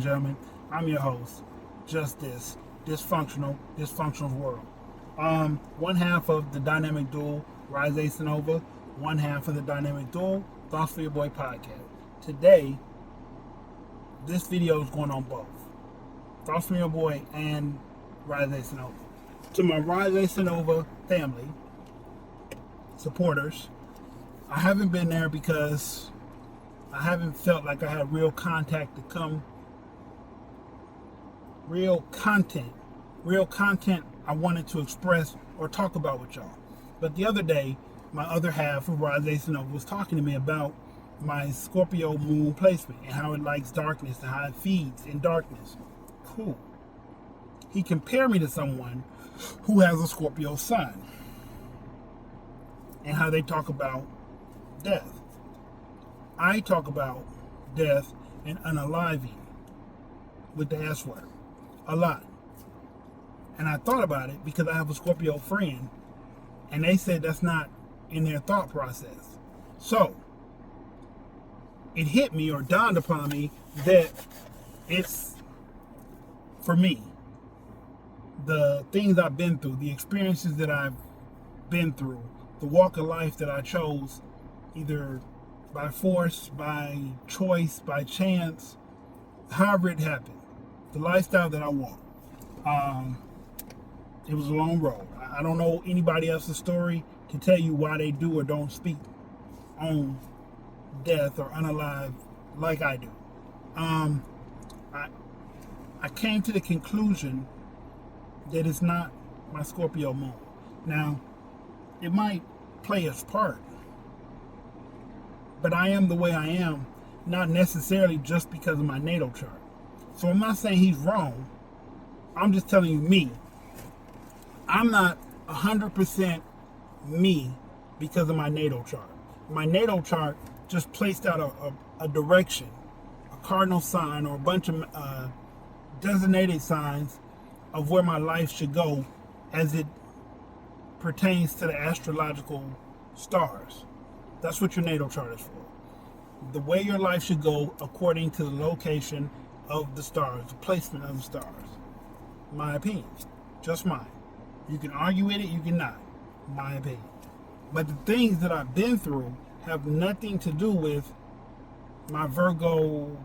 gentlemen, I'm your host, Just This, Dysfunctional World. One half of the dynamic duo, Rise Ace and Nova, one half of the dynamic duo, Thoughts for Your Boy podcast. Today, this video is going on both. Thoughts from Your Boy and Rise Ace and Nova. To my Rise Ace and Nova family, supporters, I haven't been there because I haven't felt like I had real contact to come. Real content I wanted to express or talk about with y'all. But the other day, my other half of Rise Ace and Nova was talking to me about my Scorpio moon placement and how it likes darkness and how it feeds in darkness. Cool. He compared me to someone who has a Scorpio sun and how they talk about death. I talk about death and unaliving with the S word a lot. And I thought about it because I have a Scorpio friend and they said that's not in their thought process. So it hit me or dawned upon me that it's, for me, the things I've been through, the experiences that I've been through, the walk of life that I chose, either by force, by choice, by chance, however it happened, the lifestyle that I walked. It was a long road. I don't know anybody else's story to tell you why they do or don't speak on death or unalive like I do. I came to the conclusion that it's not my Scorpio moon. Now, it might play its part, but I am the way I am, not necessarily just because of my natal chart. So I'm not saying he's wrong. I'm just telling you me. I'm not 100% me because of my natal chart. My natal chart just placed out a direction, a cardinal sign or a bunch of designated signs of where my life should go as it pertains to the astrological stars. That's what your natal chart is for. The way your life should go according to the location of the stars, the placement of the stars. My opinion, just mine. You can argue with it, you cannot. My opinion. But the things that I've been through have nothing to do with my Virgo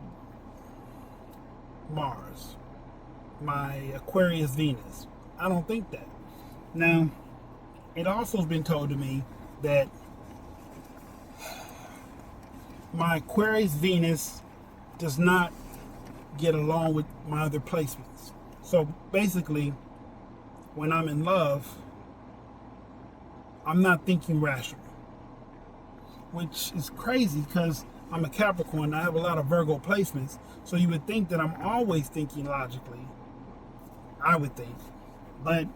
Mars, my Aquarius Venus. I don't think that. Now, it also has been told to me that my Aquarius Venus does not get along with my other placements. So basically, when I'm in love, I'm not thinking rational, which is crazy because I'm a Capricorn and I have a lot of Virgo placements. So you would think that I'm always thinking logically. I would think. But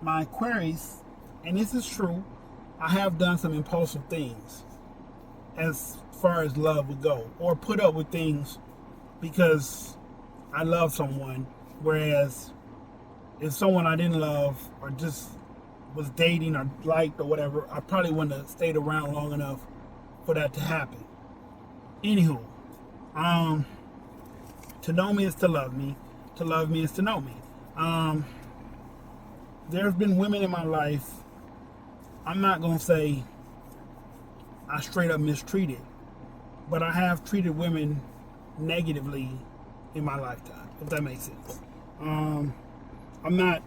my Aquarius, and this is true, I have done some impulsive things as far as love would go, or put up with things because I love someone, whereas if someone I didn't love or just was dating or liked or whatever, I probably wouldn't have stayed around long enough for that to happen. Anywho, to know me is to love me. To love me is to know me. There's been women in my life, I'm not going to say I straight up mistreated, but I have treated women negatively in my lifetime, if that makes sense. I'm not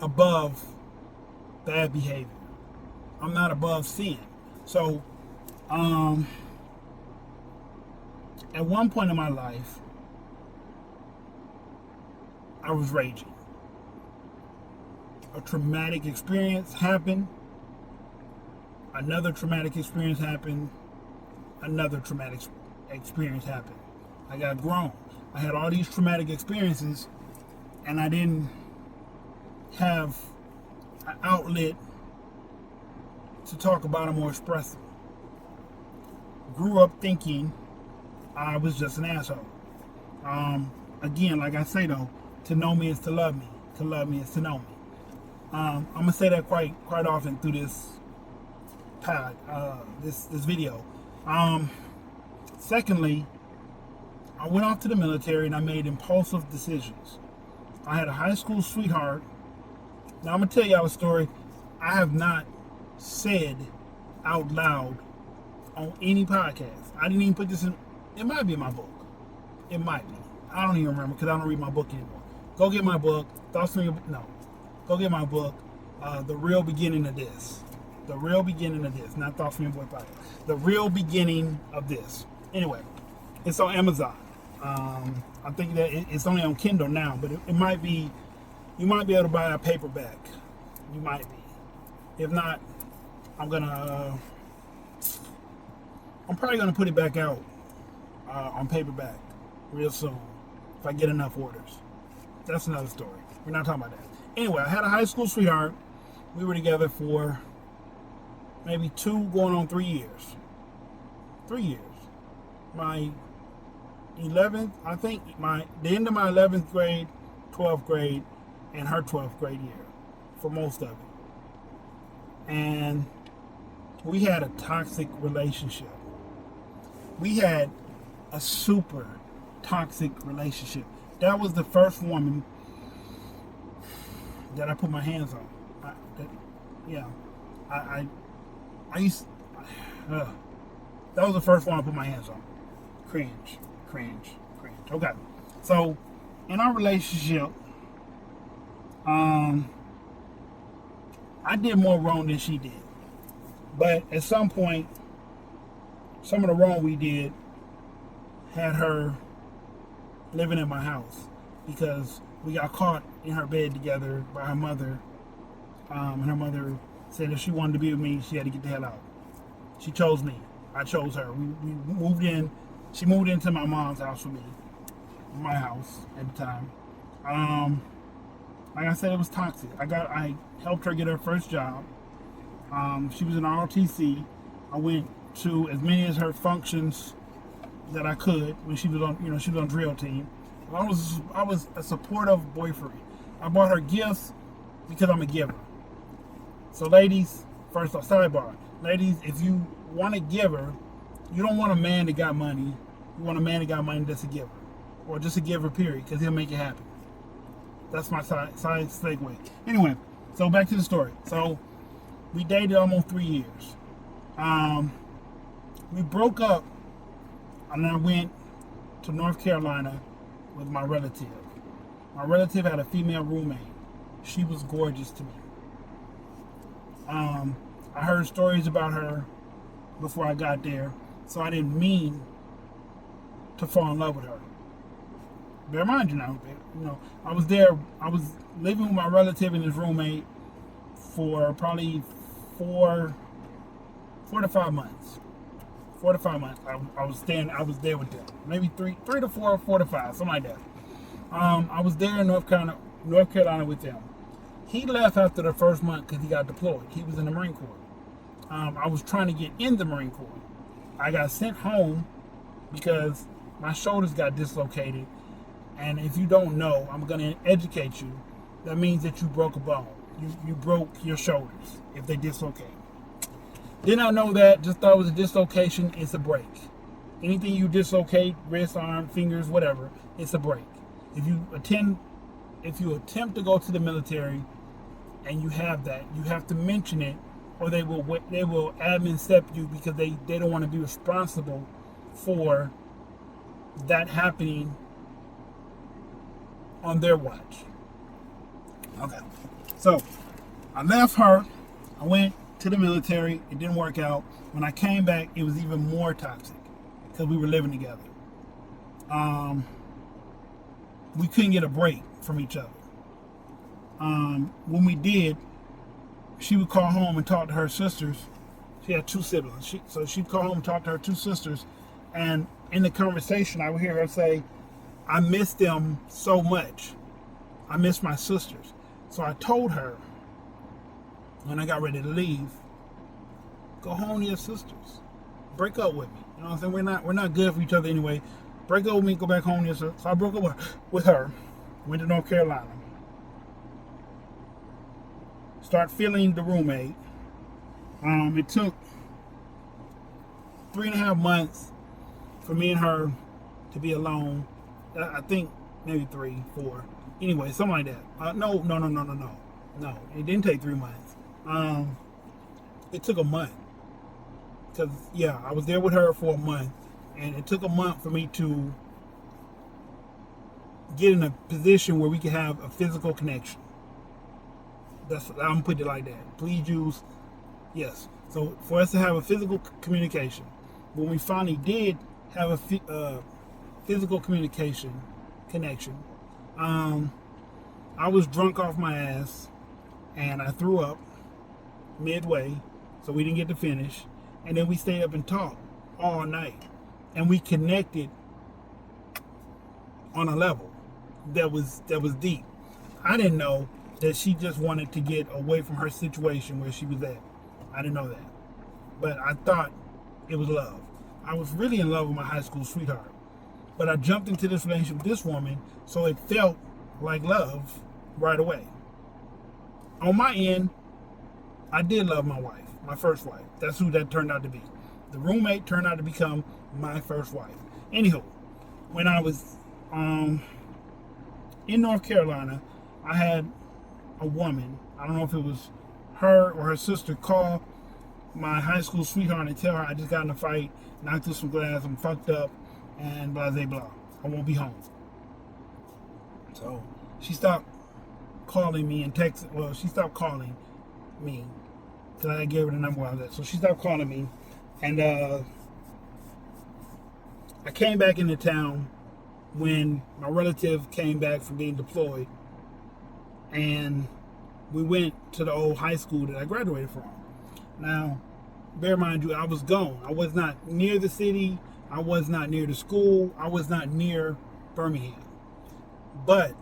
above bad behavior. I'm not above sin. So, at one point in my life, I was raging. A traumatic experience happened. Another traumatic experience happened. Another traumatic experience happened. I got grown. I had all these traumatic experiences and I didn't have an outlet to talk about them or express them. Grew up thinking I was just an asshole. Again, like I say though, to know me is to love me. To love me is to know me. I'm gonna say that quite often through this this video. Secondly, I went off to the military and I made impulsive decisions. I had a high school sweetheart. Now I'm gonna tell y'all a story I have not said out loud on any podcast. I didn't even put this in. It might be in my book. It might be. I don't even remember because I don't read my book anymore. Go get my book. Go get my book. The Real Beginning of This. The Real Beginning of This. Not Thoughts from Your Boy Podcast. The Real Beginning of This. Anyway, it's on Amazon. I think that it's only on Kindle now, but it might be. You might be able to buy a paperback. You might be. If not, I'm probably gonna put it back out on paperback real soon if I get enough orders. That's another story. We're not talking about that. Anyway, I had a high school sweetheart. We were together for maybe 2 going on 3 years. 3 years. My 11th, I think the end of my 11th grade, 12th grade, and her 12th grade year for most of it. And we had a toxic relationship. We had a super toxic relationship. That was the first woman that I put my hands on. That was the first one I put my hands on. Cringe. Okay. So, in our relationship, I did more wrong than she did. But at some point, some of the wrong we did had her living in my house because we got caught in her bed together by her mother. And her mother said if she wanted to be with me, she had to get the hell out. She chose me. I chose her. We moved in. She moved into my mom's house with me. My house at the time. Like I said, it was toxic. I helped her get her first job. She was in ROTC. I went to as many as her functions that I could when she was on, she was on drill team. I was a supportive boyfriend. I bought her gifts because I'm a giver. So ladies, first off, sidebar. Ladies, if you want a giver, you don't want a man that got money. You want a man that got money that's a giver. Or just a giver, period, because he'll make it happen. That's my side segue. Anyway, so back to the story. So we dated almost 3 years. We broke up, and I went to North Carolina with my relative. My relative had a female roommate. She was gorgeous to me. I heard stories about her before I got there, so I didn't mean to fall in love with her. Bear in mind, I was there. I was living with my relative and his roommate for probably 4 to 5 months. 4 to 5 months. I was there with them. Maybe 3 to 4, 4 to 5, something like that. I was there in North Carolina with them. He left after the first month because he got deployed. He was in the Marine Corps. I was trying to get in the Marine Corps. I got sent home because my shoulders got dislocated. And if you don't know, I'm going to educate you. That means that you broke a bone. You broke your shoulders if they dislocate. Did not know that. Just thought it was a dislocation. It's a break. Anything you dislocate, wrist, arm, fingers, whatever, it's a break. If you attempt to go to the military and you have that, you have to mention it, or they will admin step you because they don't want to be responsible for that happening on their watch. Okay. So I left her. I went to the military. It didn't work out. When I came back, it was even more toxic because we were living together. We couldn't get a break from each other. When we did, she would call home and talk to her sisters. She had 2 siblings. So she'd call home and talk to her 2 sisters. And in the conversation, I would hear her say, I miss them so much. I miss my sisters. So I told her when I got ready to leave, go home to your sisters. Break up with me. You know what I'm saying? We're not good for each other anyway. Break up with me, go back home to your sisters. So I broke up with her. Went to North Carolina. Start feeling the roommate. It took 3.5 months for me and her to be alone. I think maybe 3, 4. Anyway, something like that. No. No, it didn't take 3 months. It took a month. Because, yeah, I was there with her for a month. And it took a month for me to get in a position where we could have a physical connection. I'm going to put it like that. Please use, yes. So for us to have a physical communication, when we finally did have a physical communication connection, I was drunk off my ass and I threw up midway, so we didn't get to finish. And then we stayed up and talked all night, and we connected on a level that was deep. I didn't know that she just wanted to get away from her situation where she was at. I didn't know that, but I thought it was love. I was really in love with my high school sweetheart, but I jumped into this relationship with this woman, so it felt like love right away. On my end, I did love my wife, my first wife. That's who that turned out to be. The roommate turned out to become my first wife. Anywho, when I was in North Carolina, I had a woman, I don't know if it was her or her sister, call my high school sweetheart and tell her I just got in a fight, knocked through some glass, I'm fucked up, and blah, blah, blah. I won't be home. So she stopped calling me and texting. Well, she stopped calling me because I gave her the number while I was there. So she stopped calling me, and I came back into town when my relative came back from being deployed, and we went to the old high school that I graduated from. Now, bear in mind you, I was gone. I was not near the city. I was not near the school. I was not near Birmingham. But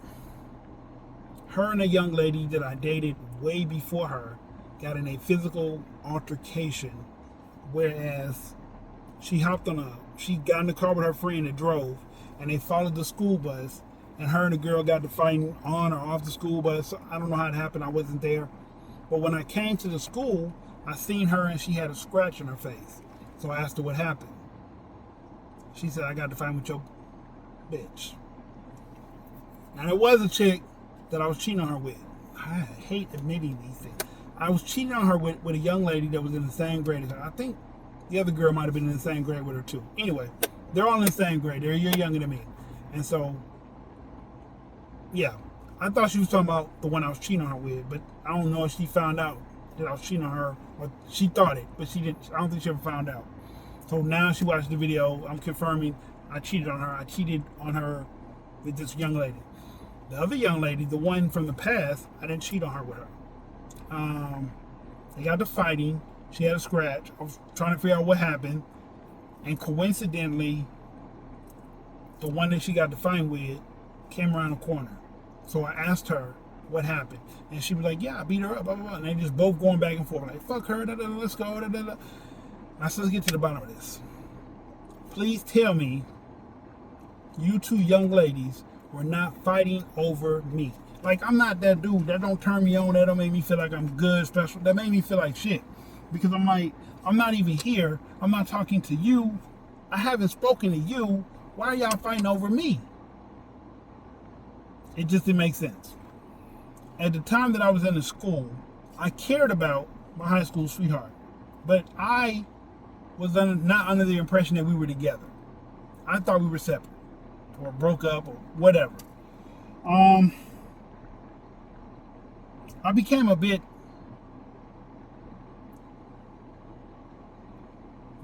her and a young lady that I dated way before her got in a physical altercation, whereas she got in the car with her friend that drove, and they followed the school bus, and her and the girl got to fighting on or off the school bus. I don't know how it happened. I wasn't there. But when I came to the school, I seen her and she had a scratch on her face. So I asked her what happened. She said, I got to fight with your bitch. Now, there was a chick that I was cheating on her with. I hate admitting these things. I was cheating on her with a young lady that was in the same grade as her. I think the other girl might have been in the same grade with her too. Anyway, they're all in the same grade. They're a year younger than me. And so, yeah, I thought she was talking about the one I was cheating on her with, but I don't know if she found out that I was cheating on her, or she thought it, but she didn't. I don't think she ever found out. So now she watched the video. I'm confirming I cheated on her. I cheated on her with this young lady. The other young lady, the one from the past, I didn't cheat on her with her. They got to fighting. She had a scratch. I was trying to figure out what happened. And coincidentally, the one that she got to fight with came around the corner. So I asked her what happened. And she was like, yeah, I beat her up, blah, blah, blah. And they just both going back and forth. Like, fuck her, da, da, da, let's go, da, da, da. I said, let's get to the bottom of this. Please tell me you two young ladies were not fighting over me. Like, I'm not that dude. That don't turn me on. That don't make me feel like I'm good, special. That made me feel like shit. Because I'm like, I'm not even here. I'm not talking to you. I haven't spoken to you. Why are y'all fighting over me? It just didn't make sense. At the time that I was in the school, I cared about my high school sweetheart. But I was not under the impression that we were together. I thought we were separate. Or broke up or whatever. I became a bit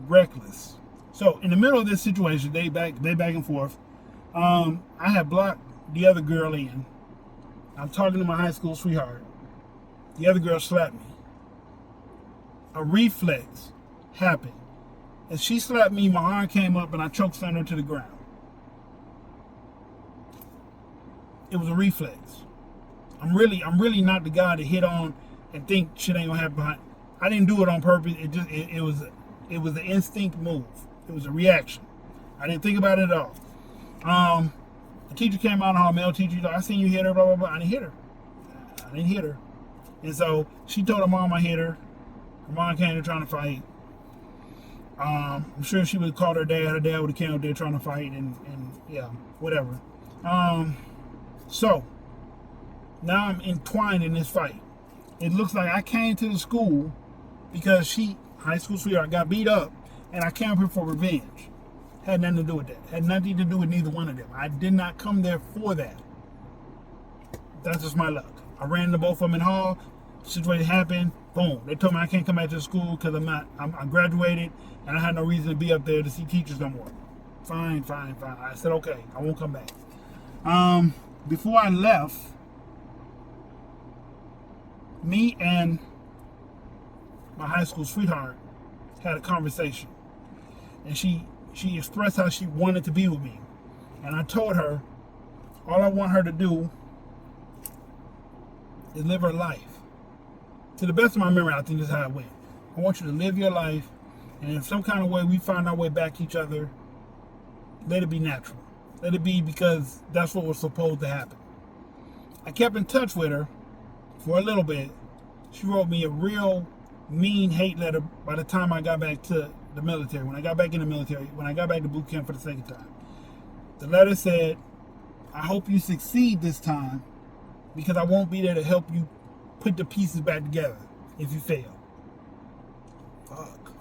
reckless. So in the middle of this situation, they back and forth. I had blocked the other girl in. I'm talking to my high school sweetheart. The other girl slapped me. A reflex happened. As she slapped me, my arm came up and I chokeslammed her to the ground. It was a reflex. I'm really not the guy to hit on and think shit ain't gonna happen behind. I didn't do it on purpose. It was an instinct move. It was a reaction. I didn't think about it at all. A teacher came out in the hall, male teacher, like, I seen you hit her, blah, blah, blah. I didn't hit her. And so she told her mom I hit her. Her mom came to trying to fight. I'm sure she would have called her dad. Her dad would have came up there trying to fight, and yeah, whatever. So now I'm entwined in this fight. It looks like I came to the school because high school sweetheart, got beat up, and I came up here for revenge. Had nothing to do with that. Had nothing to do with neither one of them. I did not come there for that. That's just my luck. I ran into both of them in hall. Situation happened. Boom. They told me I can't come back to the school because I graduated and I had no reason to be up there to see teachers no more. Fine. I said, okay, I won't come back. Before I left, me and my high school sweetheart had a conversation. And she expressed how she wanted to be with me. And I told her, all I want her to do is live her life. To the best of my memory, I think this is how it went. I want you to live your life, and in some kind of way we find our way back to each other, let it be natural. Let it be because that's what was supposed to happen. I kept in touch with her for a little bit. She wrote me a real mean hate letter by the time I got back to the military. When I got back in the military, when I got back to boot camp for the second time. The letter said, I hope you succeed this time because I won't be there to help you put the pieces back together if you fail. Fuck.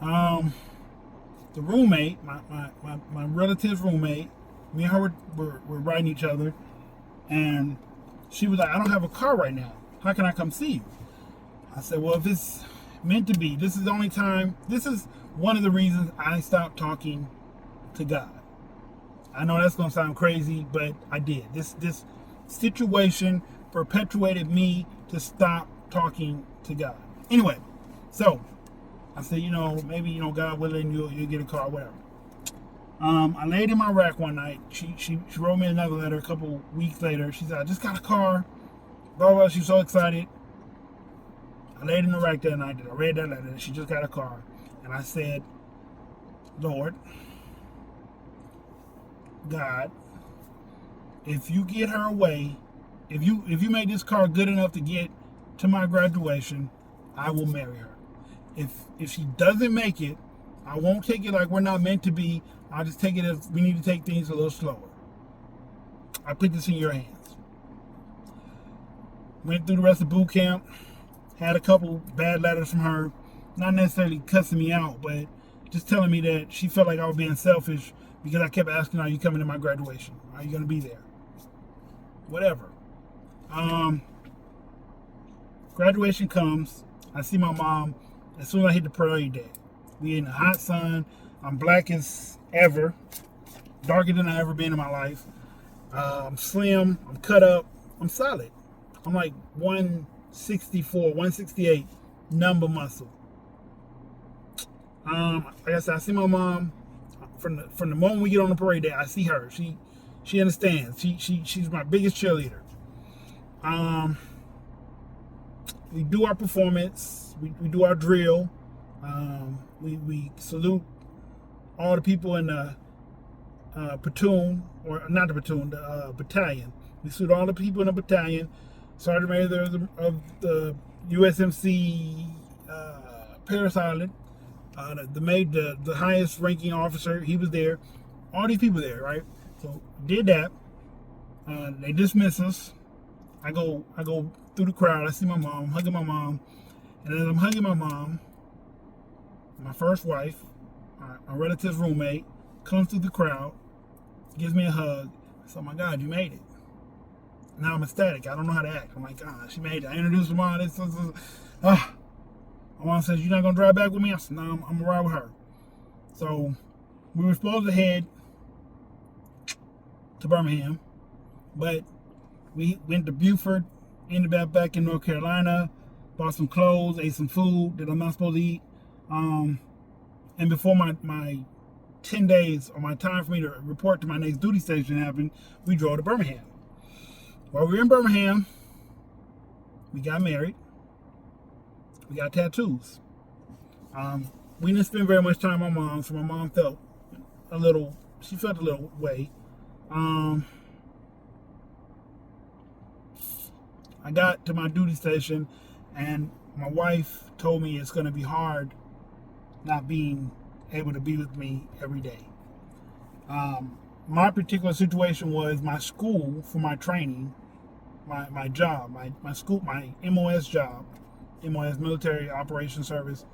Wow. The roommate, my relative's roommate, me and her were writing each other, and she was like, I don't have a car right now. How can I come see you? I said, well, if it's meant to be, this is the only time, this is one of the reasons I stopped talking to God. I know that's going to sound crazy, but I did. This situation perpetuated me to stop talking to God. Anyway, so I said, maybe, God willing, you'll get a car, whatever. I laid in my rack one night. She wrote me another letter a couple weeks later. She said, I just got a car. Blah, blah. She was so excited. I laid in the rack that night. I read that letter. She just got a car. And I said, Lord, God, if you get her away, if you make this car good enough to get to my graduation, I will marry her. If she doesn't make it, I won't take it like we're not meant to be. I'll just take it as we need to take things a little slower. I put this in your hands. Went through the rest of boot camp. Had a couple bad letters from her. Not necessarily cussing me out, but just telling me that she felt like I was being selfish because I kept asking, are you coming to my graduation? Are you going to be there? Whatever. Graduation comes. I see my mom as soon as I hit the parade day. We in the hot sun. I'm black as ever. Darker than I ever been in my life. I'm slim. I'm cut up. I'm solid. I'm like 164, 168 number muscle. Like I said, I see my mom from the moment we get on the parade day. I see her. She understands. She's my biggest cheerleader. We do our performance. We do our drill. We salute all the people in the platoon, or not the platoon, the battalion. We salute all the people in the battalion. Sergeant Major of the USMC Paris Island, the highest ranking officer, he was there. All these people there, right? So did that. They dismiss us. I go through the crowd. I see my mom. I'm hugging my mom, and as I'm hugging my mom, my first wife, my relative's roommate, comes through the crowd, gives me a hug. I said, oh my God, you made it. Now I'm ecstatic. I don't know how to act. I'm like, God, she made it. I introduced her mom. My mom says, you're not going to drive back with me? I said, no, I'm going to ride with her. So we were supposed to head to Birmingham, but we went to Beaufort, ended up back in North Carolina, bought some clothes, ate some food that I'm not supposed to eat. And before my 10 days or my time for me to report to my next duty station happened, we drove to Birmingham. While we were in Birmingham, we got married. We got tattoos. We didn't spend very much time with my mom, so my mom felt a little way. I got to my duty station, and my wife told me it's going to be hard not being able to be with me every day. My particular situation was my school for my training, my job, my school, my MOS job, MOS, Military Operations Service,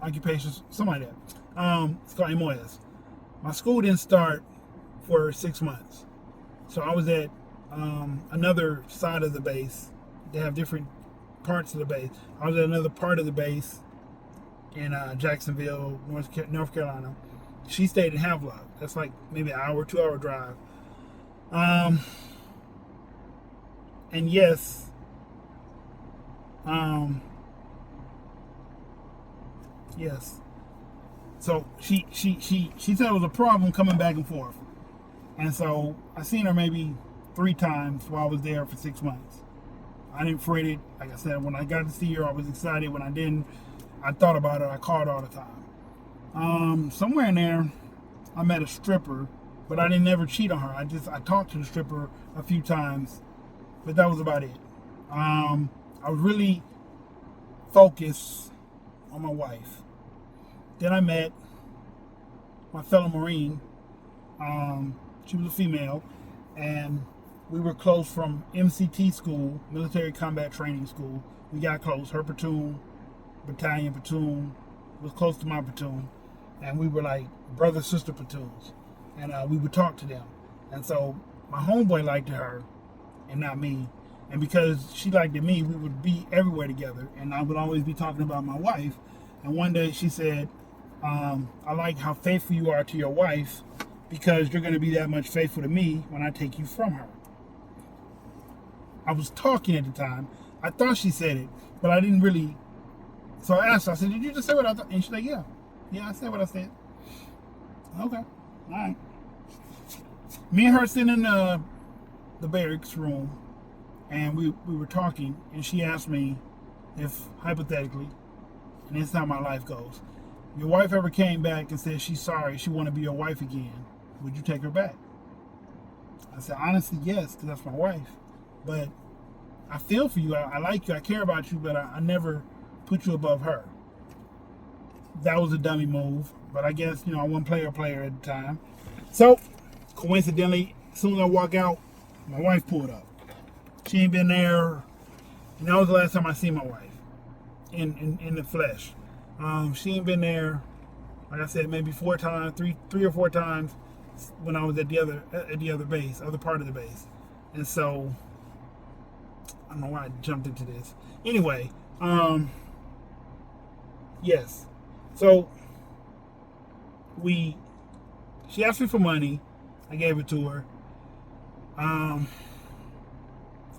Occupations, something like that. It's called MOS. My school didn't start for 6 months. So I was at another side of the base. They have different parts of the base. I was at another part of the base in Jacksonville, North Carolina. She stayed in Havelock. That's like maybe an hour, 2 hour drive. And yes, yes. So she said it was a problem coming back and forth. And so I seen her maybe 3 times while I was there for 6 months. I didn't fret it. Like I said, when I got to see her, I was excited. When I didn't, I thought about her. I called her all the time. Somewhere in there, I met a stripper, but I didn't ever cheat on her. I talked to the stripper a few times, but that was about it. I was really focused on my wife. Then I met my fellow Marine. She was a female, and we were close from MCT school, Military Combat Training School. We got close. Her platoon, platoon was close to my platoon, and we were like brother-sister platoons, and we would talk to them. And so my homeboy liked her and not me, and because she liked me, we would be everywhere together, and I would always be talking about my wife. And one day she said, I like how faithful you are to your wife, because you're going to be that much faithful to me when I take you from her. I was talking at the time. I thought she said it, but I didn't really. So I asked her, I said, did you just say what I thought? And she's like, yeah. Yeah, I said what I said. Okay. All right. Me and her sitting in the barracks room, and we were talking, and she asked me if, hypothetically, and this is how my life goes, your wife ever came back and said she's sorry, she want to be your wife again, would you take her back? I said, honestly, yes, because that's my wife. But I feel for you. I like you. I care about you, but I never put you above her. That was a dummy move, but I guess, I wasn't player at the time. So, coincidentally, as soon as I walk out, my wife pulled up. She ain't been there. And that was the last time I seen my wife in the flesh. She ain't been there, like I said, maybe 4 times, three or 4 times when I was at the other base, other part of the base. And so I don't know why I jumped into this. Anyway, yes. So she asked me for money. I gave it to her.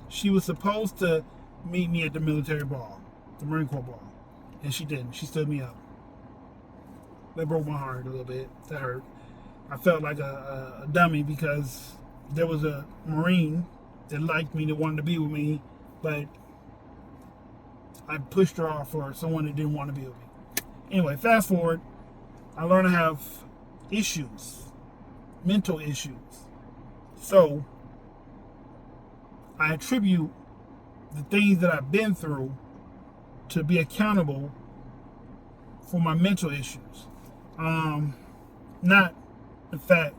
She was supposed to meet me at the military ball, the Marine Corps ball, and she didn't. She stood me up. That broke my heart a little bit. That hurt. I felt like a dummy because there was a Marine that liked me, that wanted to be with me, but I pushed her off for someone that didn't want to be with me. Anyway, fast forward, I learned to have issues, mental issues. So I attribute the things that I've been through to be accountable for my mental issues. Not the fact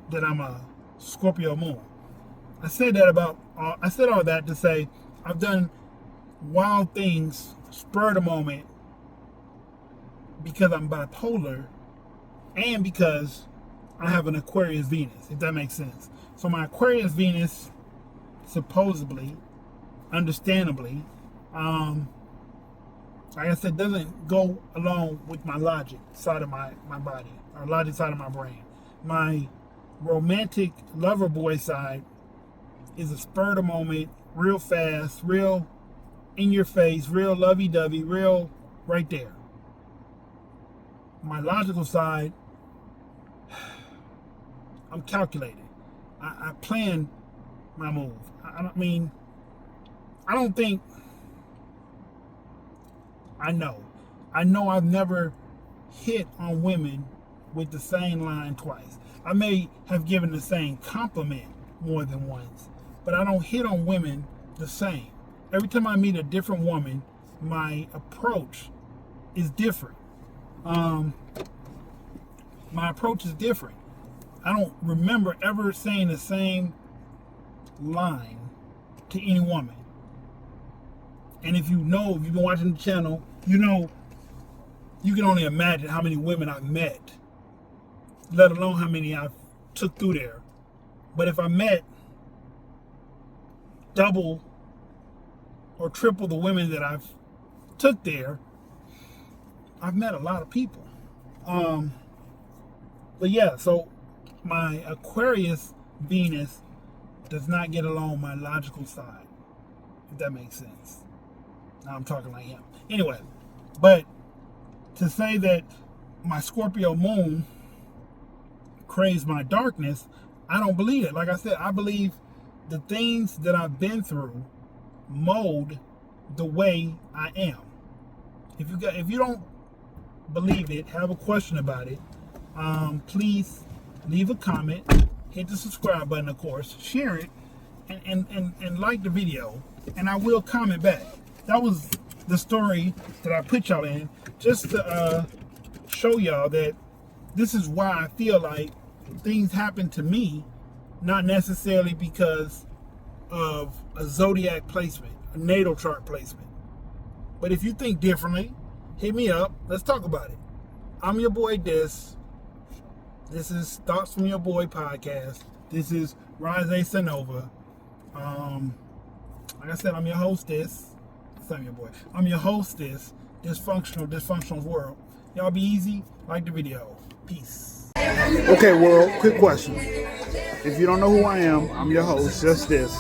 that I'm a Scorpio moon. I said all that to say I've done wild things, spur of the moment, because I'm bipolar, and because I have an Aquarius Venus, if that makes sense. So my Aquarius Venus, supposedly, understandably, like I said, doesn't go along with my logic side of my body, or logic side of my brain. My romantic lover boy side is a spur of the moment, real fast, real in your face, real lovey-dovey, real right there. My logical side, I'm calculated. I plan my move. I don't think, I know I've never hit on women with the same line twice. I may have given the same compliment more than once, but I don't hit on women the same. Every time I meet a different woman, my approach is different. My approach is different. I don't remember ever saying the same line to any woman. And if you've been watching the channel, you can only imagine how many women I've met, let alone how many I've took through there. But if I met double or triple the women that I've took there, I've met a lot of people. But yeah, so my Aquarius Venus does not get along my logical side, if that makes sense. Now I'm talking like him. Anyway, but to say that my Scorpio moon craves my darkness, I don't believe it. Like I said, I believe the things that I've been through mold the way I am. If you don't believe it, have a question about it, please leave a comment, hit the subscribe button, of course, share it, and like the video, and I will comment back. That was the story that I put y'all in, just to show y'all that this is why I feel like things happen to me, not necessarily because of a zodiac placement, a natal chart placement. But if you think differently, hit me up. Let's talk about it. I'm your boy Dis. This is Thoughts from Your Boy podcast. This is Rise A Sonova. Like I said, I'm your hostess. I'm your boy. I'm your hostess. Dysfunctional world. Y'all be easy. Like the video. Peace. Okay, world. Quick question. If you don't know who I am, I'm your host. Just this.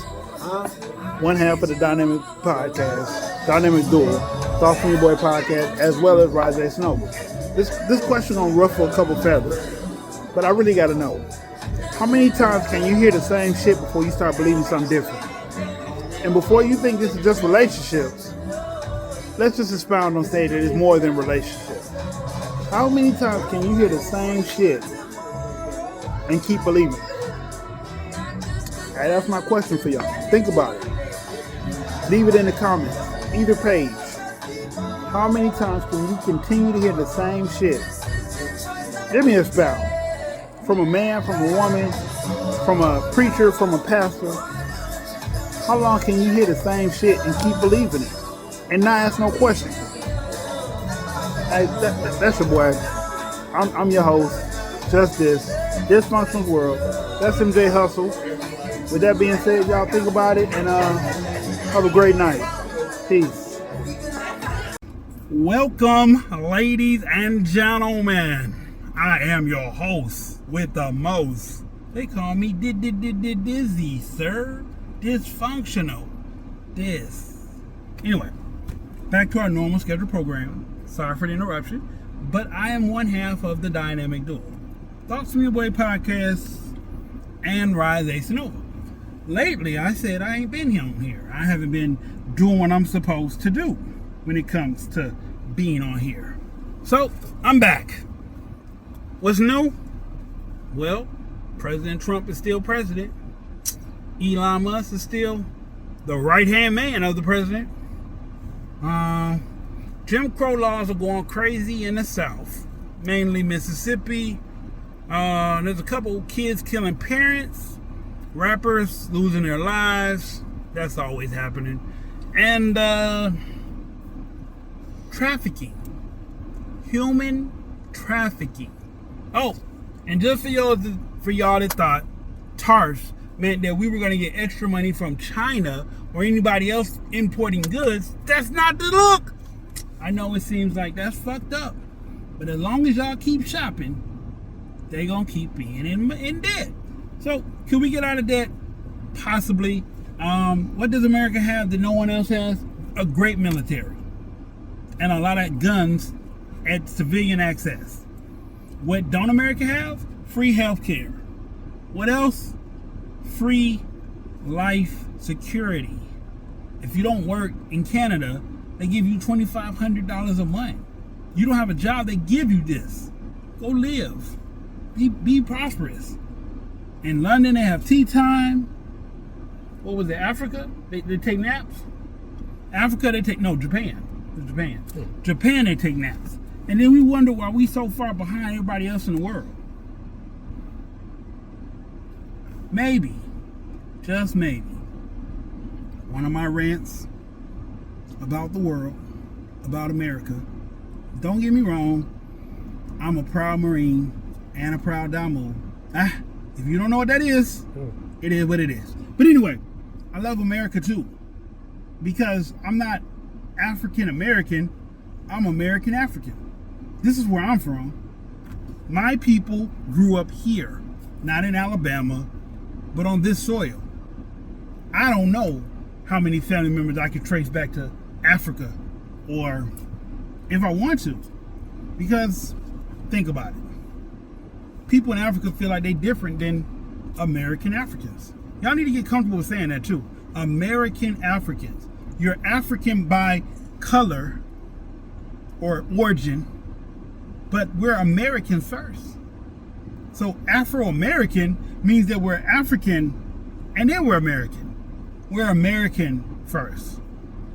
One half of the Dynamic Podcast, Dynamic Duo, Thoughts from Your Boy podcast, as well as Rise A Sonova. This question gonna ruffle a couple feathers, but I really gotta know: how many times can you hear the same shit before you start believing something different? And before you think this is just relationships, let's just expound on saying that it's more than relationships. How many times can you hear the same shit and keep believing it? Hey, that's my question for y'all. Think about it. Leave it in the comments, either page. How many times can you continue to hear the same shit? Give me a spell. From a man, from a woman, from a preacher, from a pastor. How long can you hear the same shit and keep believing it and not ask no questions? Hey, that's your boy. I'm your host. Just this. Dysfunctional world. That's MJ Hustle. With that being said, y'all think about it and have a great night. Peace. Welcome, ladies and gentlemen. I am your host with the most. They call me Dizzy, sir. Dysfunctional. Anyway, back to our normal scheduled program. Sorry for the interruption, but I am one half of the Dynamic Duo, Thoughts from Your Boy podcast, and Rise A Sonova. Lately, I said I ain't been here. I haven't been doing what I'm supposed to do when it comes to being on here. So, I'm back. What's new? Well, President Trump is still president. Elon Musk is still the right-hand man of the president. Jim Crow laws are going crazy in the South, mainly Mississippi. There's a couple kids killing parents, rappers losing their lives. That's always happening. And trafficking, human trafficking. Oh, and just for y'all that thought TARS meant that we were going to get extra money from China or anybody else importing goods, that's not the look. I know it seems like that's fucked up, but as long as y'all keep shopping, they gonna keep being in debt. So can we get out of debt? Possibly. What does America have that no one else has? A great military and a lot of guns at civilian access. What don't America have? Free health care. What else? Free life security. If you don't work in Canada, they give you $2,500 a month. You don't have a job, they give you this. Go live. Be prosperous. In London, they have tea time. What was it, Africa? They take naps? Africa, Japan. Japan, they take naps. And then we wonder why we so far behind everybody else in the world. Maybe, just maybe, one of my rants about the world, about America. Don't get me wrong, I'm a proud Marine and a proud Damu. If you don't know what that is, it is what it is. But anyway, I love America too, because I'm not African American, I'm American African. This is where I'm from. My people grew up here, not in Alabama, but on this soil. I don't know how many family members I could trace back to Africa, or if I want to, because think about it. People in Africa feel like they're different than American Africans. Y'all need to get comfortable with saying that too. American Africans. You're African by color or origin, but we're Americans first. So Afro-American means that we're African and then we're American. We're American first.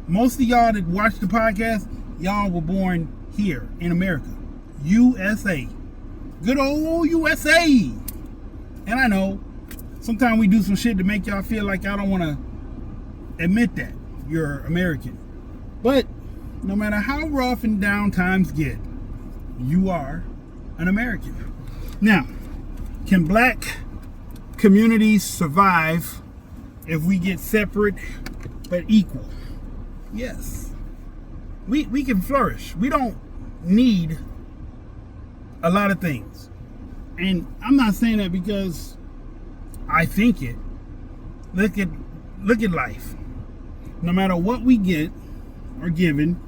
Most of y'all that watch the podcast, y'all were born here in America. USA. Good old USA. And I know sometimes we do some shit to make y'all feel like y'all don't want to admit that you're American. But no matter how rough and down times get, you are an American. Now, can black communities survive if we get separate but equal? Yes. We can flourish. We don't need a lot of things. And I'm not saying that because I think it. Look at life. No matter what we get or given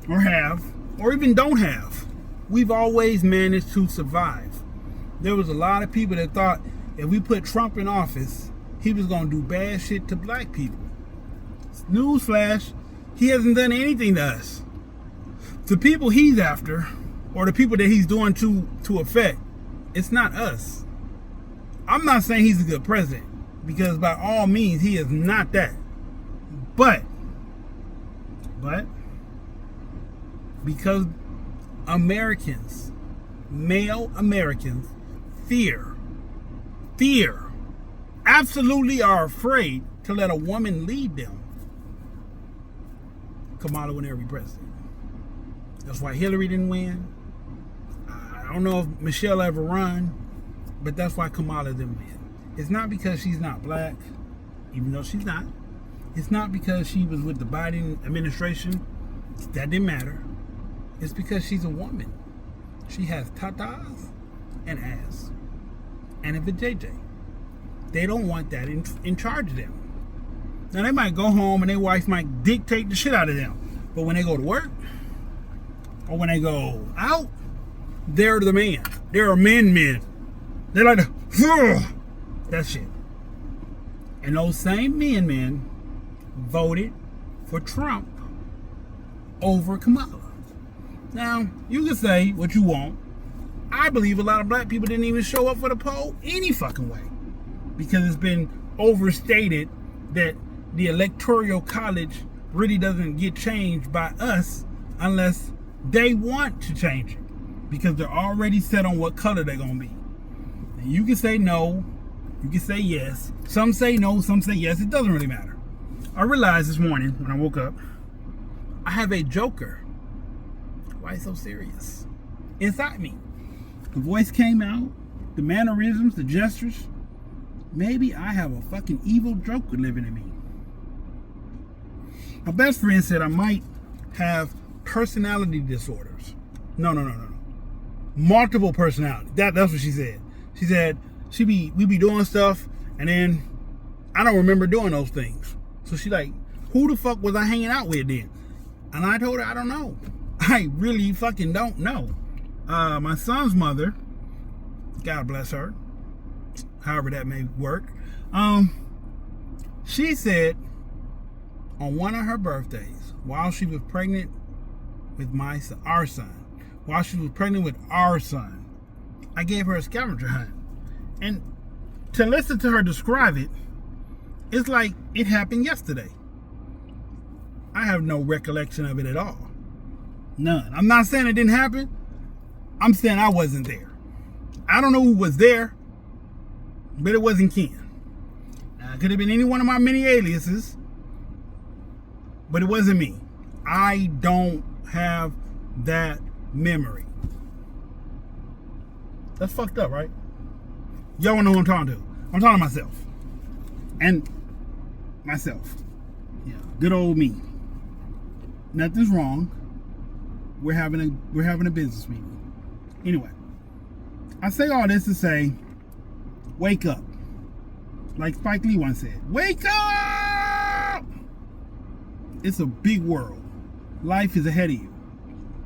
or have or even don't have, we've always managed to survive. There was a lot of people that thought if we put Trump in office, he was going to do bad shit to black people. Newsflash, he hasn't done anything to us. The people he's after, or the people that he's doing to affect, it's not us. I'm not saying he's a good president, because by all means, he is not that. But, because Americans, male Americans, fear, absolutely are afraid to let a woman lead them, Kamala would never be president. That's why Hillary didn't win. I don't know if Michelle ever run, but that's why Kamala didn't win. It's not because she's not black, even though she's not. It's not because she was with the Biden administration. That didn't matter. It's because she's a woman. She has tatas and ass. And a vajayjay. They don't want that in charge of them. Now, they might go home and their wife might dictate the shit out of them. But when they go to work, or when they go out, they're the man. They're men. They're like that shit. And those same men voted for Trump over Kamala. Now, you can say what you want. I believe a lot of black people didn't even show up for the poll any fucking way, because it's been overstated that the electoral college really doesn't get changed by us unless they want to change it, because they're already set on what color they're going to be. And you can say no, you can say yes. Some say no, some say yes. It doesn't really matter. I realized this morning when I woke up, I have a joker. Why so serious? Inside me. The voice came out, the mannerisms, the gestures. Maybe I have a fucking evil joker living in me. My best friend said I might have personality disorders. No. Multiple personality. That's what she said. She said we be doing stuff and then I don't remember doing those things. So she like, who the fuck was I hanging out with then? And I told her, I don't know. I really fucking don't know. My son's mother, God bless her, however that may work, she said on one of her birthdays, while she was pregnant with our son, I gave her a scavenger hunt. And to listen to her describe it, it's like it happened yesterday. I have no recollection of it at all. None. I'm not saying it didn't happen. I'm saying I wasn't there. I don't know who was there, but it wasn't Ken. Now, it could have been any one of my many aliases, but it wasn't me. I don't have that memory. That's fucked up, right? Y'all wanna know who I'm talking to? I'm talking to myself. And myself. Yeah, good old me. Nothing's wrong. We're having a business meeting. Anyway, I say all this to say, wake up. Like Spike Lee once said, wake up! It's a big world. Life is ahead of you.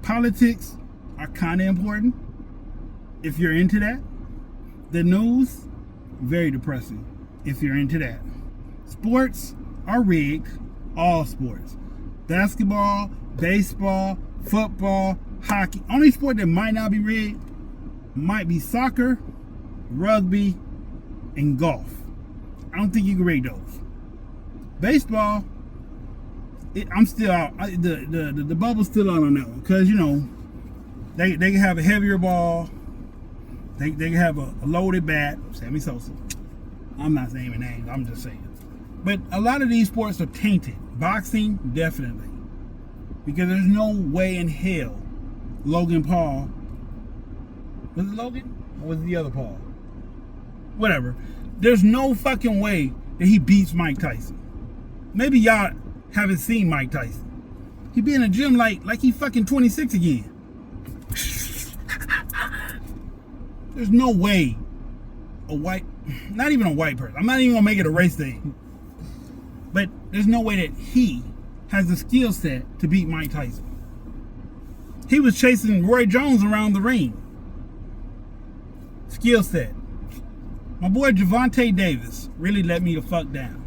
Politics are kind of important if you're into that. The news, very depressing if you're into that. Sports are rigged, all sports. Basketball, baseball, football, hockey. Only sport that might not be rigged might be soccer, rugby, and golf. I don't think you can rig those. Baseball, I'm still out. The bubble's still out on that one because they can have a heavier ball. They can have a loaded bat. Sammy Sosa. I'm not naming names. I'm just saying. But a lot of these sports are tainted. Boxing, definitely. Because there's no way in hell Logan Paul, was it Logan? Or was it the other Paul? Whatever. There's no fucking way that he beats Mike Tyson. Maybe y'all haven't seen Mike Tyson. He be in a gym like he fucking 26 again. There's no way not even a white person. I'm not even gonna make it a race thing. But there's no way that he has the skill set to beat Mike Tyson. He was chasing Roy Jones around the ring. Skill set. My boy Gervonta Davis really let me the fuck down.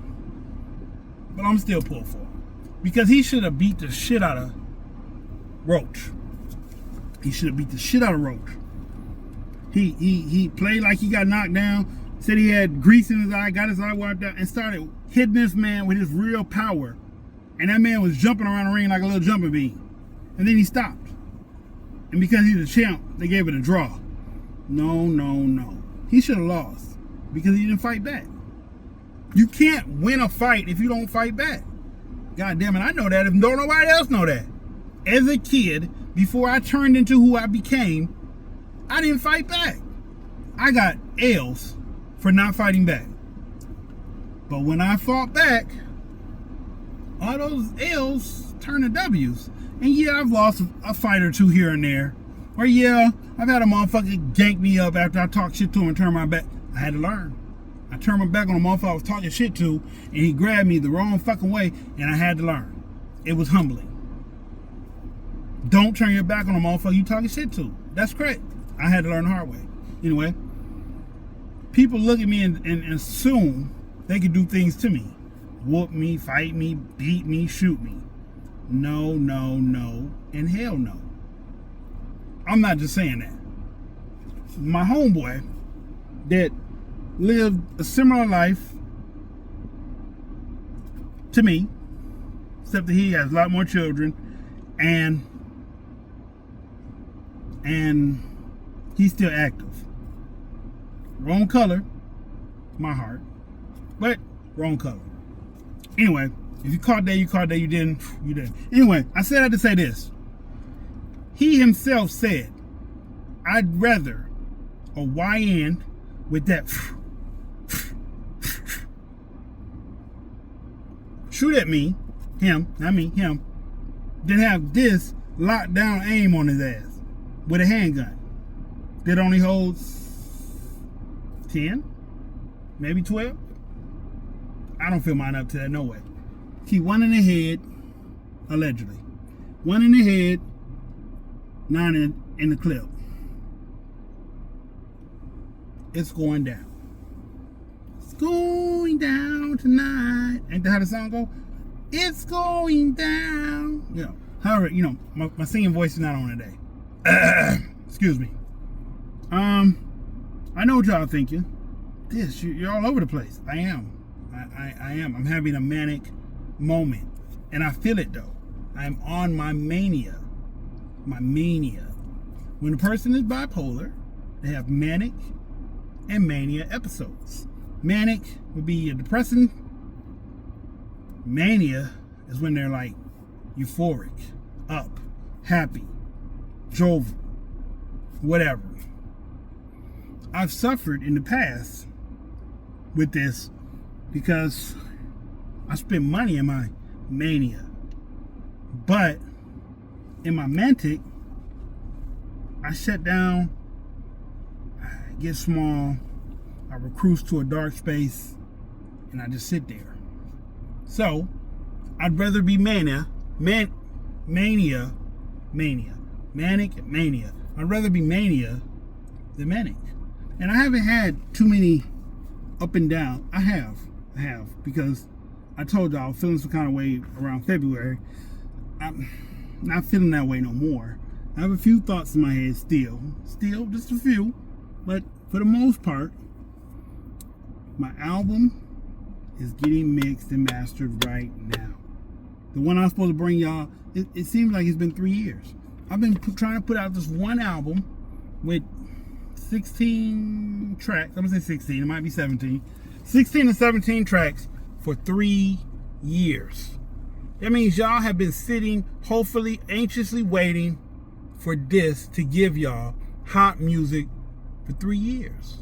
But I'm still pulled for him. Because he should have beat the shit out of Roach. He should have beat the shit out of Roach. He played like he got knocked down. Said he had grease in his eye, got his eye wiped out, and started hitting this man with his real power. And that man was jumping around the ring like a little jumping bean. And then he stopped. And because he's a champ, they gave it a draw. No. He should have lost because he didn't fight back. You can't win a fight if you don't fight back. God damn it, I know that if don't nobody else know that. As a kid, before I turned into who I became, I didn't fight back. I got L's for not fighting back. But when I fought back, all those L's turned to W's. And yeah, I've lost a fight or two here and there. Or yeah, I've had a motherfucker gank me up after I talked shit to him and turned my back. I had to learn. I turned my back on a motherfucker I was talking shit to, and he grabbed me the wrong fucking way, and I had to learn. It was humbling. Don't turn your back on a motherfucker you talking shit to. That's correct. I had to learn the hard way. Anyway, people look at me and assume they can do things to me. Whoop me, fight me, beat me, shoot me. No, and hell no. I'm not just saying that. My homeboy that lived a similar life to me, except that he has a lot more children, and he's still active. Wrong color, my heart, but wrong color. Anyway, if you caught that, you caught that. You didn't, you didn't. Anyway, I said that to say this. He himself said, I'd rather a YN with that shoot at me, him, than have this locked down aim on his ass with a handgun that only holds 10, maybe 12. I don't feel mine up to that, no way. Keep one in the head, allegedly. One in the head, 9 in the clip. It's going down. It's going down tonight. Ain't that how the song go? It's going down. You know, however, my singing voice is not on today. Excuse me. I know what y'all thinking. You're all over the place. I am. I am. I'm having a manic moment. And I feel it though. I'm on my mania. my mania. When a person is bipolar, they have manic and mania episodes. Manic would be a depressing. Mania is when they're like euphoric, up, happy, jovial, whatever. I've suffered in the past with this because I spent money in my mania. But in my manic, I shut down, I get small, I recluse to a dark space, and I just sit there. So, I'd rather be manic, I'd rather be mania than manic. And I haven't had too many up and down. I have, because I told y'all I was feeling some kind of way around February. I'm not feeling that way no more. I have a few thoughts in my head still, just a few, but for the most part, my album is getting mixed and mastered right now. The one I'm supposed to bring y'all, it seems like it's been 3 years. I've been trying to put out this one album with 16 tracks. I'm gonna say 16, it might be 17. 16 to 17 tracks for 3 years. That means y'all have been sitting, hopefully, anxiously waiting for this to give y'all hot music for 3 years.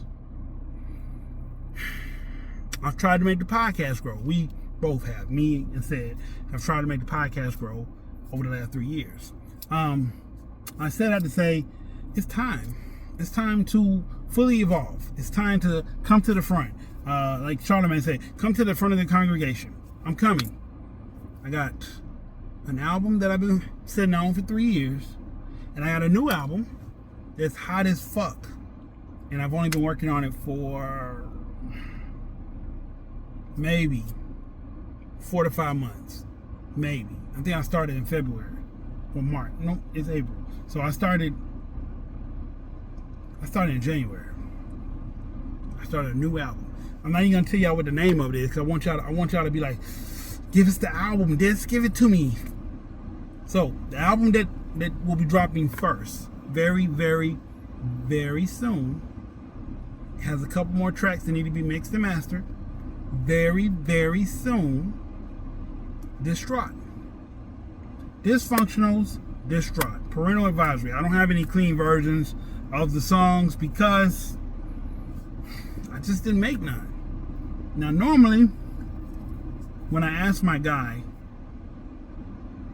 I've tried to make the podcast grow. We both have. Me and Sid have tried to make the podcast grow over the last 3 years. I said that to say, it's time. It's time to fully evolve. It's time to come to the front. Like Charlamagne said, come to the front of the congregation. I'm coming. I got an album that I've been sitting on for 3 years. And I got a new album that's hot as fuck. And I've only been working on it for maybe 4 to 5 months. Maybe. I think I started in February or March. No, it's April. So I started in January. I started a new album. I'm not even gonna tell y'all what the name of it is because I want y'all to be like, give us the album, just give it to me. So the album that will be dropping first, very, very, very soon, has a couple more tracks that need to be mixed and mastered. Very, very soon, Distraught. Dysfunctionals, Distraught. Parental advisory. I don't have any clean versions of the songs because I just didn't make none. Now, normally, when I ask my guy,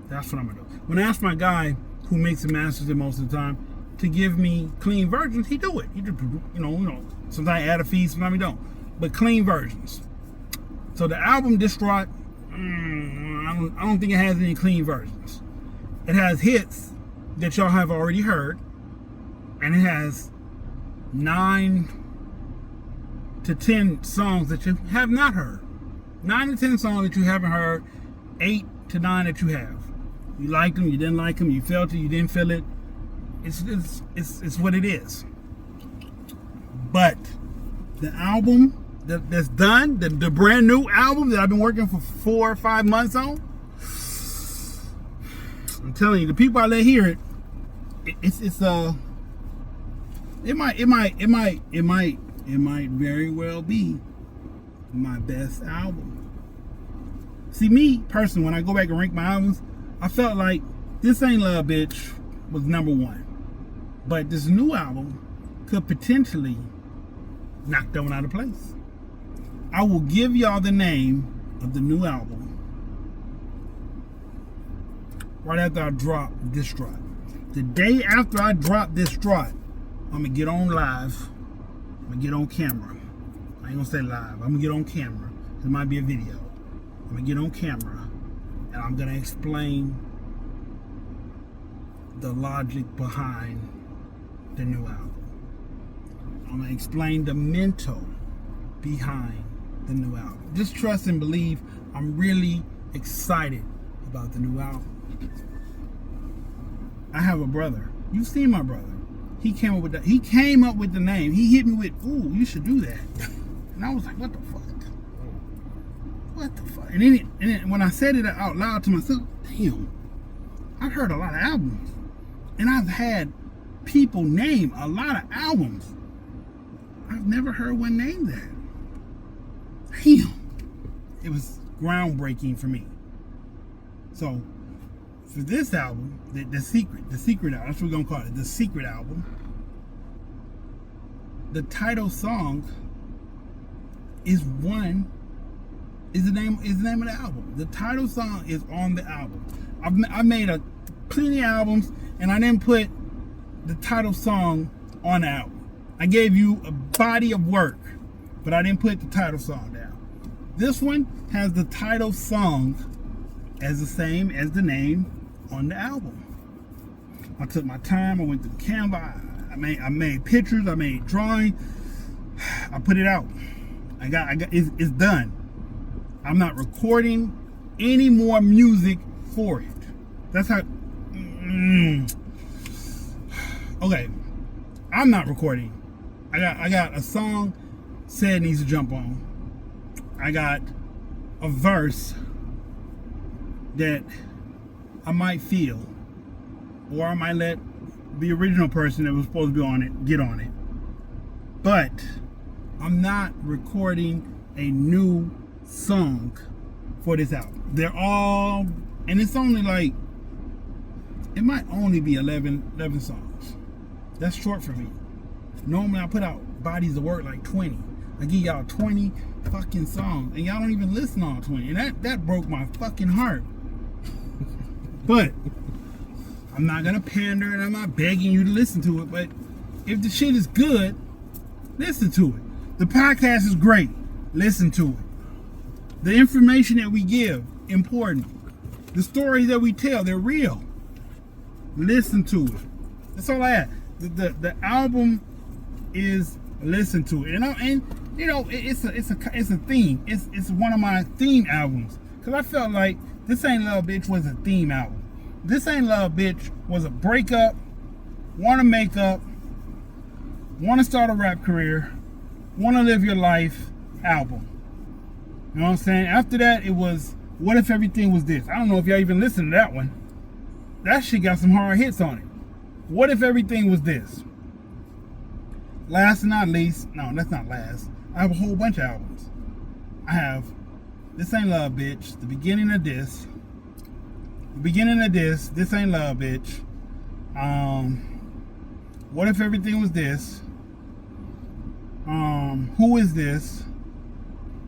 that's what I'm gonna do. When I ask my guy who makes and masters it most of the time to give me clean versions, he do it. He just, you know, sometimes add a fee, sometimes he don't. But clean versions. So the album Distraught, I don't think it has any clean versions. It has hits that y'all have already heard, and it has 9 to 10 songs that you have not heard. 9 to 10 songs that you haven't heard, 8 to 9 that you have. You liked them, you didn't like them, you felt it, you didn't feel it. It's what it is. But the album that's done, the brand new album that I've been working for 4 or 5 months on, I'm telling you, the people I let hear it, it might very well be my best album. See, me personally, when I go back and rank my albums, I felt like This Ain't Love Bitch was number 1. But this new album could potentially knock that one out of place. I will give y'all the name of the new album right after I drop Distraught. The day after I drop Distraught, I'm gonna get on live. I'm gonna get on camera. I ain't gonna say live. I'm gonna get on camera. There might be a video. I'm gonna get on camera and I'm gonna explain the logic behind the new album. I'm gonna explain the mental behind the new album. Just trust and believe. I'm really excited about the new album. I have a brother. You've seen my brother. He came up with the name. He hit me with, "Ooh, you should do that." And I was like, "What the fuck? What the fuck?" And then when I said it out loud to myself, damn, I've heard a lot of albums. And I've had people name a lot of albums. I've never heard one name that. Damn. It was groundbreaking for me. So, for this album, the secret album, that's what we're gonna call it, the secret album. The title song is the name of the album. The title song is on the album. I made plenty of albums, and I didn't put the title song on the album. I gave you a body of work, but I didn't put the title song down. This one has the title song as the same as the name on the album. I took my time. I went through Canva. I made pictures. I made drawing. I put it out. It's done. I'm not recording any more music for it. That's how. Okay, I'm not recording. I got a song said needs to jump on. I got a verse that I might feel, or I might let the original person that was supposed to be on it get on it. But I'm not recording a new song for this album. They're all, and it's only like, it might only be 11 songs. That's short for me. Normally I put out bodies of work like 20. I give y'all 20 fucking songs, and y'all don't even listen to all 20. And that broke my fucking heart. But I'm not gonna pander, and I'm not begging you to listen to it. But if the shit is good, listen to it. The podcast is great. Listen to it. The information that we give, important. The stories that we tell, they're real. Listen to it. That's all I had. The album is listen to it, and you know, it's a theme. It's one of my theme albums, because I felt like This Ain't Love Bitch was a theme album. This Ain't Love Bitch was a breakup, want to make up, want to start a rap career, want to live your life album. You know what I'm saying? After that, it was What If Everything Was This. I don't know if y'all even listened to that one. That shit got some hard hits on it. What If Everything Was This? Last and not least, no, that's not last. I have a whole bunch of albums. I have This Ain't Love Bitch, the beginning of this, This Ain't Love Bitch, What If Everything Was This, Who Is This,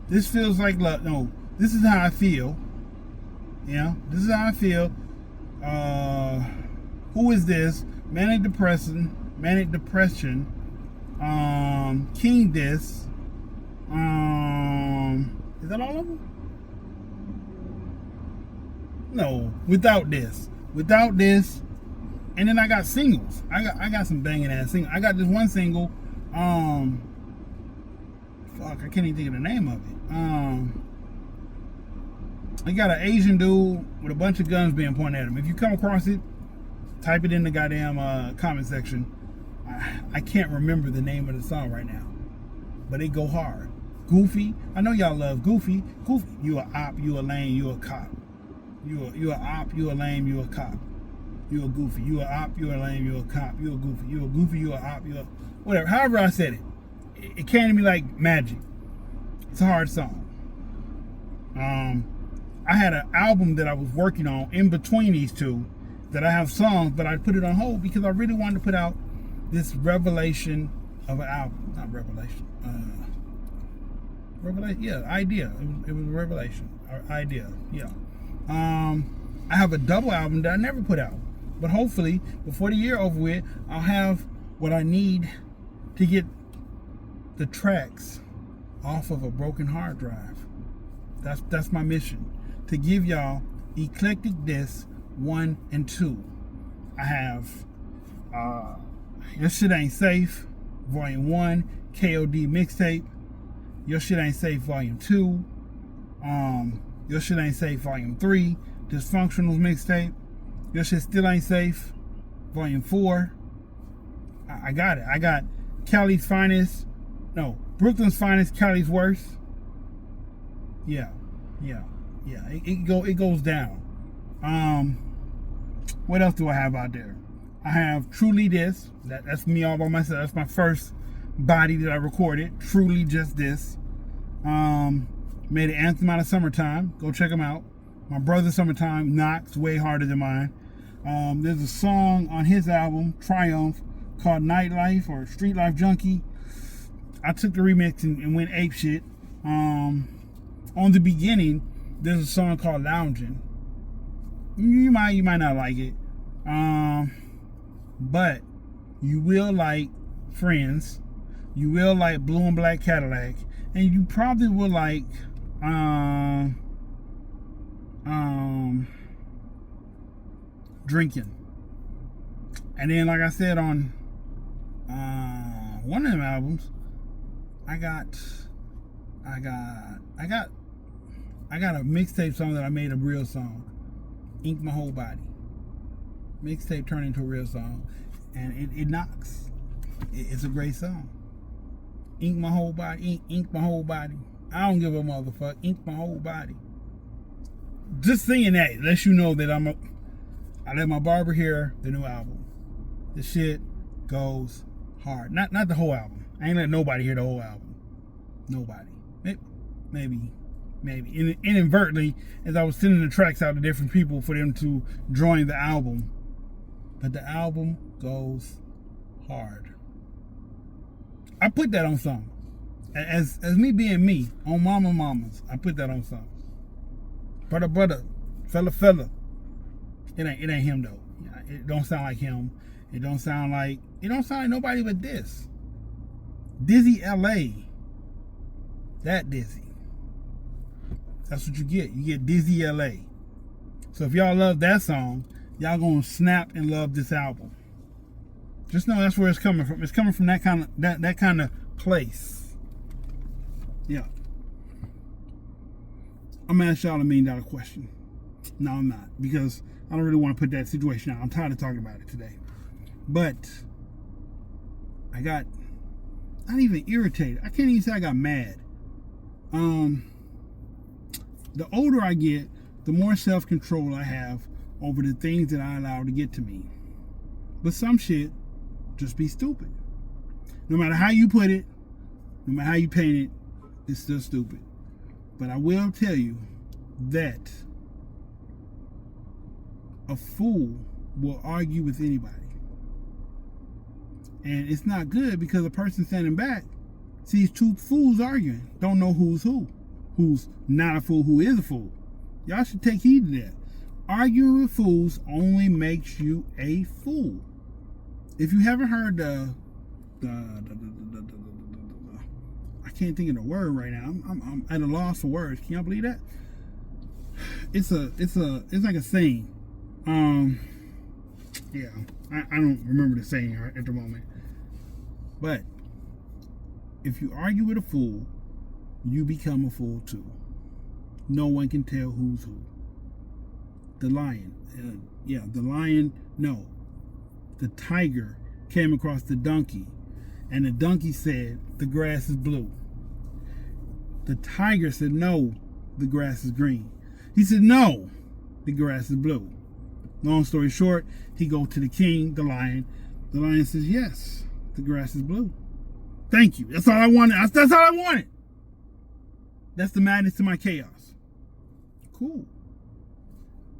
This Feels Like Love, no, This Is How I Feel, yeah, This Is How I Feel, Who Is This, Manic Depression, King Dis, is that all of them? No, Without This, and then I got singles. I got some banging ass singles. I got this one single, fuck, I can't even think of the name of it. I got an Asian dude with a bunch of guns being pointed at him. If you come across it, type it in the goddamn comment section. I can't remember the name of the song right now, but it go hard. Goofy, I know y'all love Goofy. Goofy, you a op, you a lame, you a cop. You a op, you a lame, you a cop. You a goofy, you a op, you a lame, you a cop. You a goofy, you a op, you a whatever. However I said it, it came to me like magic. It's a hard song. I had an album that I was working on in between these two that I have songs, but I put it on hold because I really wanted to put out this revelation of an album. Not revelation. Revelation, yeah, idea. It was a revelation. Idea, yeah. I have a double album that I never put out. But hopefully, before the year over with, I'll have what I need to get the tracks off of a broken hard drive. That's my mission. To give y'all Eclectic Disc 1 and 2. I have Your Shit Ain't Safe, Volume 1, KOD Mixtape, Your Shit Ain't Safe, Volume 2, Your Shit Ain't Safe, Volume 3, Dysfunctionals Mixtape, Your Shit Still Ain't Safe, Volume 4. I got it. I got Cali's Finest, no, Brooklyn's Finest, Cali's Worst. Yeah. It goes down. What else do I have out there? I have Truly This. That's me all by myself. That's my first body that I recorded. Truly Just This. Made an anthem out of Summertime. Go check them out. My brother Summertime knocks way harder than mine. There's a song on his album, Triumph, called Nightlife or Street Life Junkie. I took the remix and went apeshit. On the beginning, there's a song called Loungin'. You might not like it. But you will like Friends. You will like Blue and Black Cadillac. And you probably will like Drinking. And then, like I said, on one of them albums, I got a mixtape song that I made a real song. Ink My Whole Body. Mixtape turned into a real song, and it knocks. It's a great song. Ink my whole body, ink my whole body. I don't give a motherfucker. Ink my whole body. Just singing that lets you know that I let my barber hear the new album. The shit goes hard. Not the whole album. I ain't let nobody hear the whole album. Nobody. Maybe. Inadvertently, as I was sending the tracks out to different people for them to join the album. But the album goes hard. I put that on songs. As me being me, on Mamas, I put that on songs. Brother, fella. It ain't him though. It don't sound like him. It don't sound like nobody but this. Dizzy LA. That Dizzy. That's what you get. You get Dizzy LA. So if y'all love that song, y'all gonna snap and love this album. Just know that's where it's coming from. It's coming from that kind of place. Yeah. I'm gonna ask y'all $1 million question. No, I'm not, because I don't really want to put that situation out. I'm tired of talking about it today. But I got not even irritated. I can't even say I got mad. The older I get, the more self-control I have over the things that I allow to get to me. But some shit just be stupid. No matter how you put it, no matter how you paint it, it's still stupid. But I will tell you that a fool will argue with anybody. And it's not good, because the person standing back sees two fools arguing, don't know who's who. Who's not a fool, who is a fool. Y'all should take heed to that. Arguing with fools only makes you a fool. If you haven't heard I can't think of the word right now. I'm at a loss for words. Can y'all believe that? It's like a saying. Yeah, I don't remember the saying at the moment. But if you argue with a fool, you become a fool too. No one can tell who's who. The lion. No. The tiger came across the donkey, and the donkey said, the grass is blue. The tiger said, no, the grass is green. He said, no, the grass is blue. Long story short, he goes to the king, the lion. The lion says, yes, the grass is blue. Thank you. That's all I wanted. That's all I wanted. That's the madness to my chaos. Cool.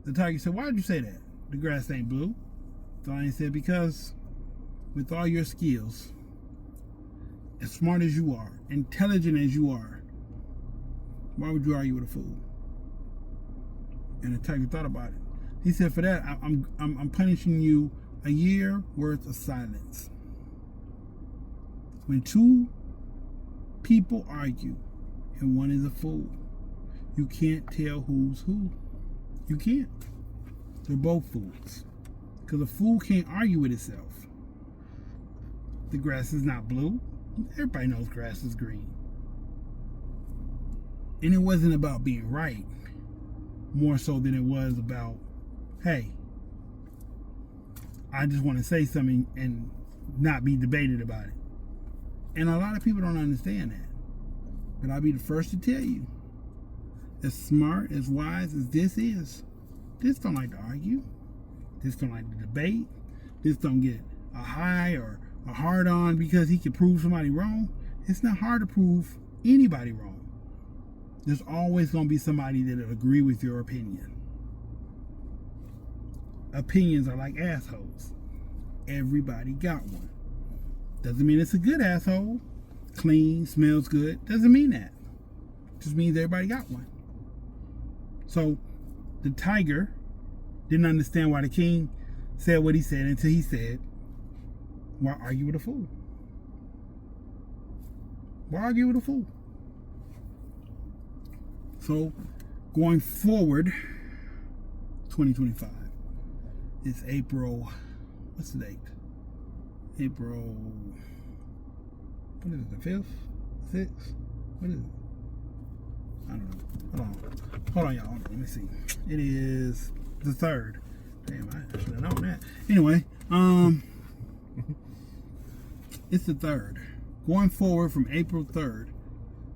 The tiger said, why did you say that? The grass ain't blue. The lion said, because with all your skills, as smart as you are, intelligent as you are, why would you argue with a fool? And the tiger thought about it. He said, for that, I'm punishing you a year worth of silence. When two people argue and one is a fool, you can't tell who's who. You can't. They're both fools. Because a fool can't argue with itself. The grass is not blue. Everybody knows grass is green. And it wasn't about being right, more so than it was about, hey, I just want to say something and not be debated about it. And a lot of people don't understand that. But I'll be the first to tell you, as smart, as wise as this is, this don't like to argue. This don't like to debate. just don't get a high or a hard on because he can prove somebody wrong. It's not hard to prove anybody wrong. There's always going to be somebody that'll agree with your opinion. Opinions are like assholes. Everybody got one. Doesn't mean it's a good asshole. Clean, smells good. Doesn't mean that. Just means everybody got one. So the tiger didn't understand why the king said what he said until he said, why argue with a fool? Why argue with a fool? So going forward, 2025, it's April, what's the date? April, what is it, the 5th? 6th? What is it? I don't know. Hold on, y'all. Let me see. It is the 3rd. Damn, I should have known that. Anyway, it's the 3rd. Going forward from April 3rd,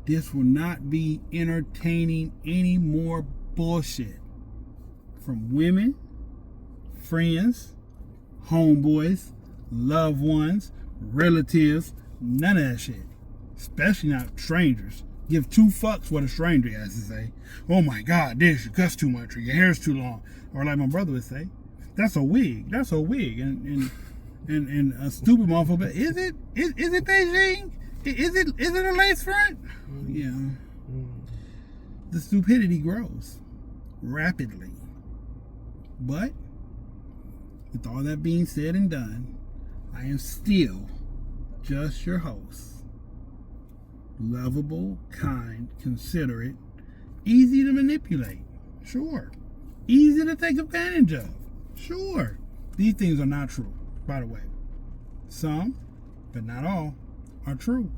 this will not be entertaining any more bullshit from women, friends, homeboys, loved ones, relatives, none of that shit. Especially not strangers. Give two fucks what a stranger has to say. Oh my God, this, you cuss too much, or your hair's too long. Or like my brother would say, that's a wig. That's a wig. And a stupid motherfucker, is it Beijing? Is it a lace front? Yeah. The stupidity grows rapidly. But with all that being said and done, I am still just your host. Lovable, kind, considerate, easy to manipulate. Sure. Easy to take advantage of. Sure. These things are not true, by the way. Some, but not all, are true.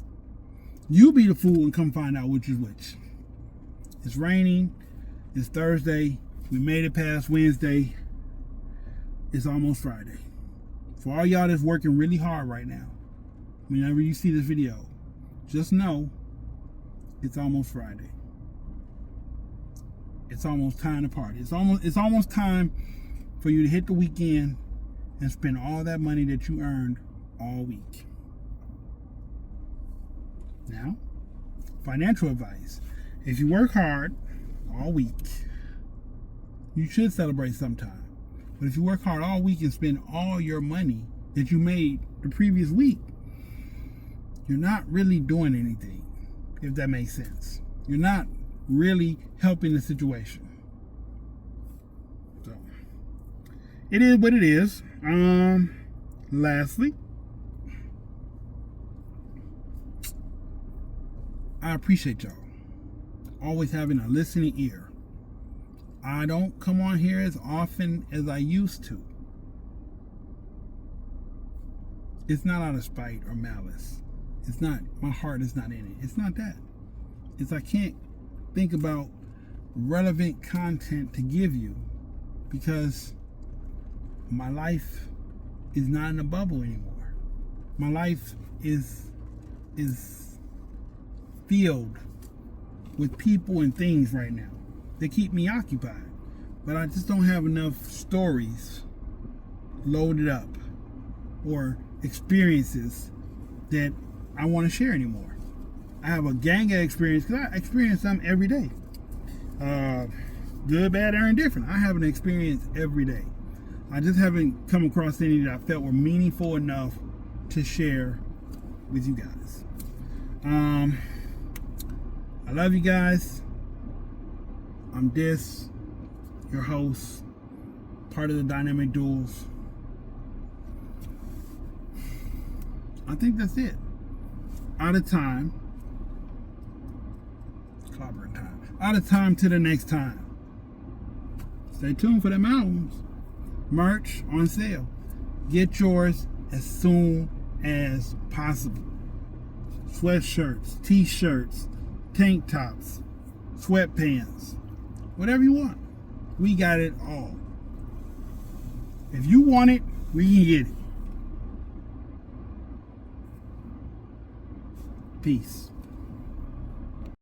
You be the fool and come find out which is which. It's raining. It's Thursday. We made it past Wednesday. It's almost Friday. For all y'all that's working really hard right now, whenever you see this video, just know it's almost Friday. It's almost time to party. It's almost time for you to hit the weekend and spend all that money that you earned all week. Now, financial advice. If you work hard all week, you should celebrate sometime. But if you work hard all week and spend all your money that you made the previous week, you're not really doing anything, if that makes sense. You're not really helping the situation. So, it is what it is. Lastly, I appreciate y'all always having a listening ear. I don't come on here as often as I used to. It's not out of spite or malice. It's not, my heart is not in it. It's not that. It's I can't think about relevant content to give you because my life is not in a bubble anymore. My life is filled with people and things right now that keep me occupied. But I just don't have enough stories loaded up or experiences that I want to share anymore. I have a gang of experience because I experience them every day. Good, bad, or indifferent. I have an experience every day. I just haven't come across any that I felt were meaningful enough to share with you guys. I love you guys. I'm Dis, your host, part of the Dynamic Duels. I think that's it. Out of time. Clobbering time. Out of time to the next time. Stay tuned for them albums. Merch on sale. Get yours as soon as possible. Sweatshirts, t-shirts, tank tops, sweatpants, whatever you want. We got it all. If you want it, we can get it. Peace.